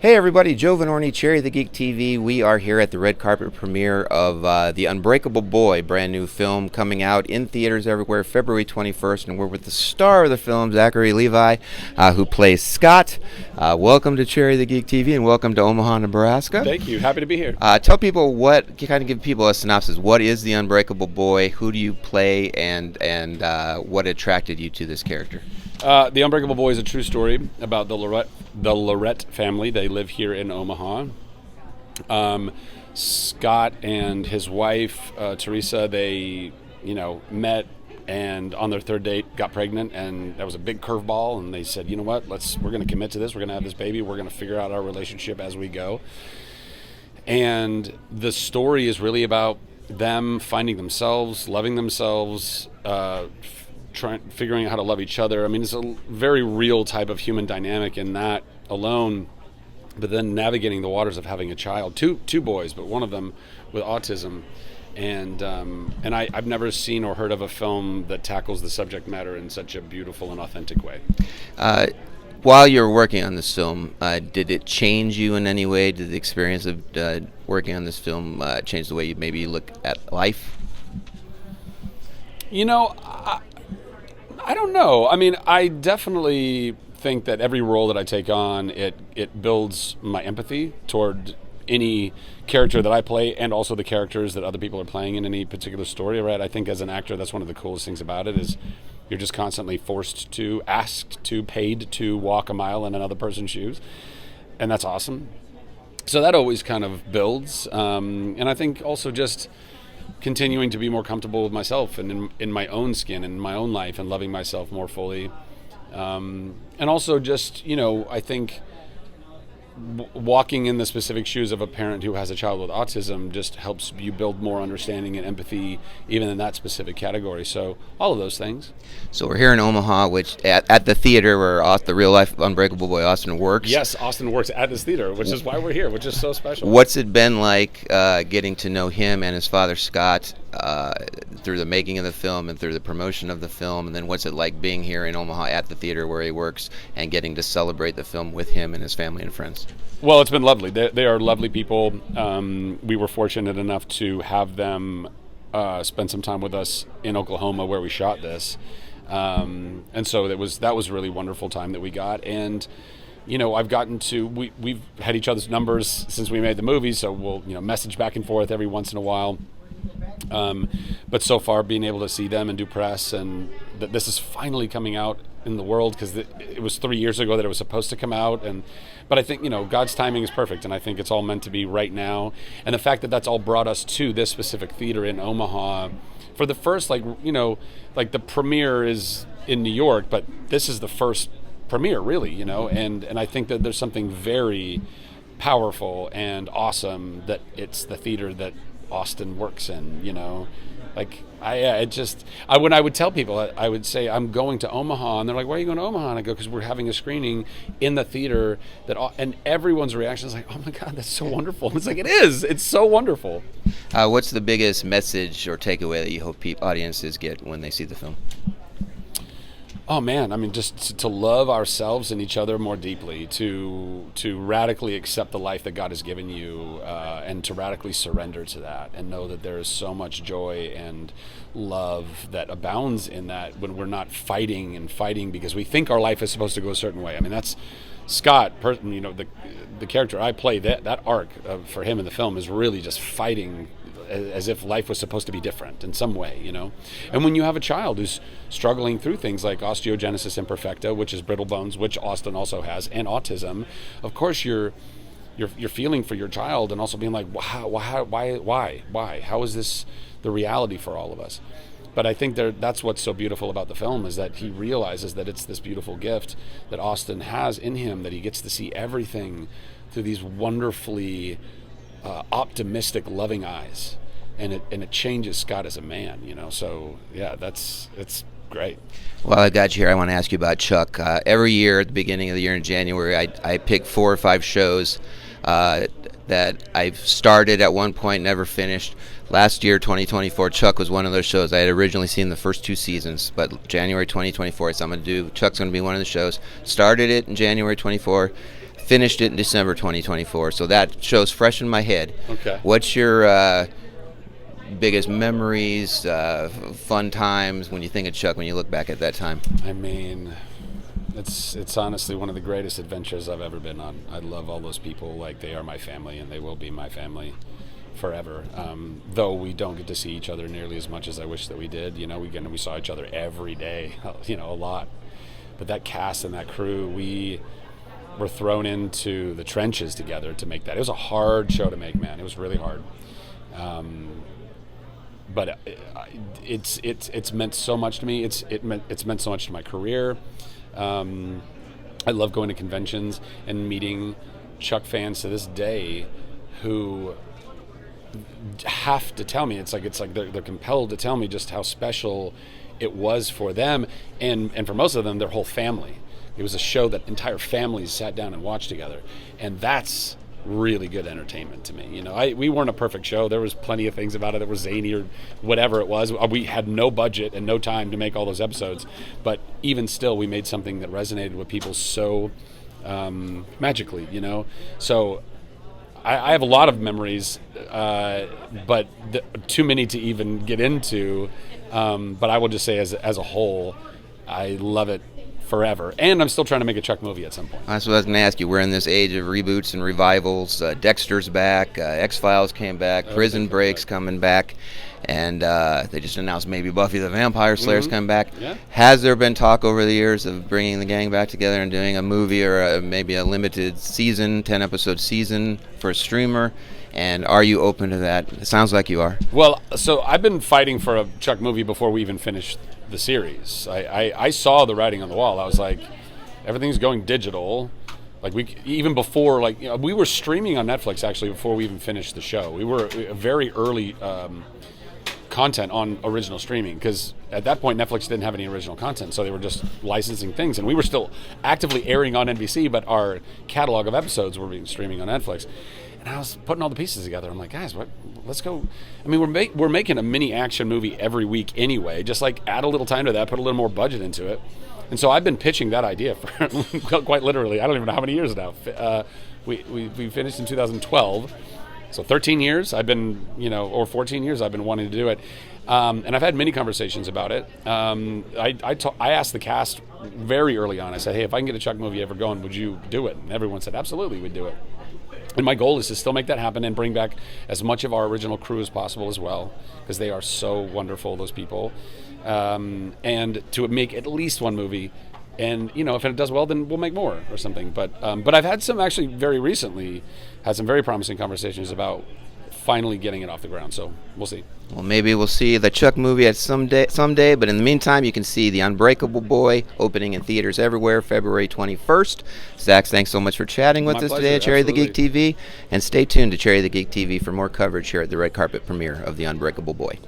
Hey everybody, Joe Vanourney, Cherry the Geek TV. We are here at the red carpet premiere of the Unbreakable Boy, brand new film coming out in theaters everywhere, February 21st, and we're with the star of the film, Zachary Levi, who plays Scott. Welcome to Cherry the Geek TV and welcome to Omaha, Nebraska. Thank you. Happy to be here. Tell people give people a synopsis. What is the Unbreakable Boy? Who do you play? And what attracted you to this character? The Unbreakable Boy is a true story about the Lorette family. They live here in Omaha. Scott and his wife, Teresa, they, met and on their third date got pregnant, and that was a big curveball. And they said, you know what, we're going to commit to this. We're going to have this baby. We're going to figure out our relationship as we go. And the story is really about them finding themselves, loving themselves, figuring out how to love each other. I mean, it's a very real type of human dynamic in that alone, but then navigating the waters of having a child, two boys, but one of them with autism. And I've never seen or heard of a film that tackles the subject matter in such a beautiful and authentic way. While you were working on this film, did it change you in any way? Did the experience of working on this film change the way you maybe look at life? I don't know. I mean, I definitely think that every role that I take on, it builds my empathy toward any character that I play and also the characters that other people are playing in any particular story, right? I think as an actor, that's one of the coolest things about it is you're just constantly asked to, paid to walk a mile in another person's shoes. And that's awesome. So that always kind of builds. And I think also just continuing to be more comfortable with myself and in my own skin and in my own life and loving myself more fully. And also just, I think walking in the specific shoes of a parent who has a child with autism just helps you build more understanding and empathy even in that specific category. So all of those things. So we're here in Omaha, which at the theater where the real life Unbreakable Boy Austin works. Yes, Austin works at this theater, which is why we're here, which is so special. What's it been like getting to know him and his father Scott through the making of the film and through the promotion of the film, and then what's it like being here in Omaha at the theater where he works and getting to celebrate the film with him and his family and friends? Well, it's been lovely. They are lovely people. We were fortunate enough to have them spend some time with us in Oklahoma where we shot this, and so that was a really wonderful time that we got. And I've gotten to we've had each other's numbers since we made the movie, so we'll message back and forth every once in a while. But so far, being able to see them and do press, and that this is finally coming out in the world, because it was 3 years ago that it was supposed to come out, but I think God's timing is perfect, and I think it's all meant to be right now. And the fact that that's all brought us to this specific theater in Omaha for the first, like the premiere is in New York, but this is the first premiere, really, and I think that there's something very powerful and awesome that it's the theater that Austin works in, when I would tell people, I would say I'm going to Omaha, and they're like, why are you going to Omaha? And I go, because we're having a screening in the theater and everyone's reaction is like, oh my God, that's so wonderful. And it's like, it's so wonderful. What's the biggest message or takeaway that you hope audiences get when they see the film? Oh man, I mean, just to love ourselves and each other more deeply, to radically accept the life that God has given you, and to radically surrender to that, and know that there is so much joy and love that abounds in that when we're not fighting because we think our life is supposed to go a certain way. I mean, that's Scott, the character I play. That arc for him in the film is really just fighting as if life was supposed to be different in some way, And when you have a child who's struggling through things like osteogenesis imperfecta, which is brittle bones, which Austin also has, and autism, of course you're feeling for your child and also being like, why? How is this the reality for all of us? But I think that's what's so beautiful about the film is that he realizes that it's this beautiful gift that Austin has in him, that he gets to see everything through these wonderfully optimistic, loving eyes, and it changes Scott as a man, So yeah, it's great. Well, I got you here. I want to ask you about Chuck. Every year at the beginning of the year in January, I pick 4 or 5 shows that I've started at one point, never finished. Last year, 2024, Chuck was one of those shows. I had originally seen the first 2 seasons, but January 2024, so I'm going to do Chuck's going to be one of the shows. Started it in January 24. Finished it in December 2024, so that show's fresh in my head. Okay. What's your biggest memories, fun times when you think of Chuck, when you look back at that time? I mean, it's honestly one of the greatest adventures I've ever been on. I love all those people like they are my family, and they will be my family forever. Though we don't get to see each other nearly as much as I wish that we did. You know, we saw each other every day, you know, a lot. But that cast and that crew, we were thrown into the trenches together to make that. It was a hard show to make, man. It was really hard. But it's meant so much to me. It's meant so much to my career. I love going to conventions and meeting Chuck fans to this day who have to tell me. It's like they're compelled to tell me just how special it was for them, and for most of them, their whole family. It was a show that entire families sat down and watched together, and that's really good entertainment to me. You know, we weren't a perfect show. There was plenty of things about it that were zany or whatever it was. We had no budget and no time to make all those episodes, but even still, we made something that resonated with people so magically. You know, so I have a lot of memories, but too many to even get into. But I will just say, as a whole, I love it forever, and I'm still trying to make a Chuck movie at some point. That's what I was going to ask you. We're in this age of reboots and revivals. Dexter's back, X-Files came back, Prison Break's coming back, and they just announced maybe Buffy the Vampire Slayer's coming back. Yeah. Has there been talk over the years of bringing the gang back together and doing a movie or maybe a limited season, 10-episode season for a streamer? And are you open to that? It sounds like you are. Well, so I've been fighting for a Chuck movie before we even finished the series. I saw the writing on the wall. I was like, everything's going digital. Like even before, like, you know, we were streaming on Netflix actually before we even finished the show. We were a very early content on original streaming, because at that point Netflix didn't have any original content, so they were just licensing things, and we were still actively airing on NBC, but our catalog of episodes were being streaming on Netflix. And I was putting all the pieces together. I'm like, guys, let's go. I mean, we're making a mini action movie every week anyway. Just like add a little time to that, put a little more budget into it. And so I've been pitching that idea for quite literally, I don't even know how many years now. We finished in 2012. So 13 years I've been, or 14 years I've been wanting to do it. And I've had many conversations about it. I asked the cast very early on. I said, hey, if I can get a Chuck movie ever going, would you do it? And everyone said, absolutely, we'd do it. And my goal is to still make that happen and bring back as much of our original crew as possible as well, because they are so wonderful, those people. And to make at least one movie. And, if it does well, then we'll make more or something. But I've had some, actually very recently, had some very promising conversations about finally getting it off the ground. So we'll see. Well, maybe we'll see the Chuck movie at someday. But in the meantime, you can see The Unbreakable Boy opening in theaters everywhere, February 21st. Zach, thanks so much for chatting with us today at Cherry the Geek TV. And stay tuned to Cherry the Geek TV for more coverage here at the red carpet premiere of The Unbreakable Boy.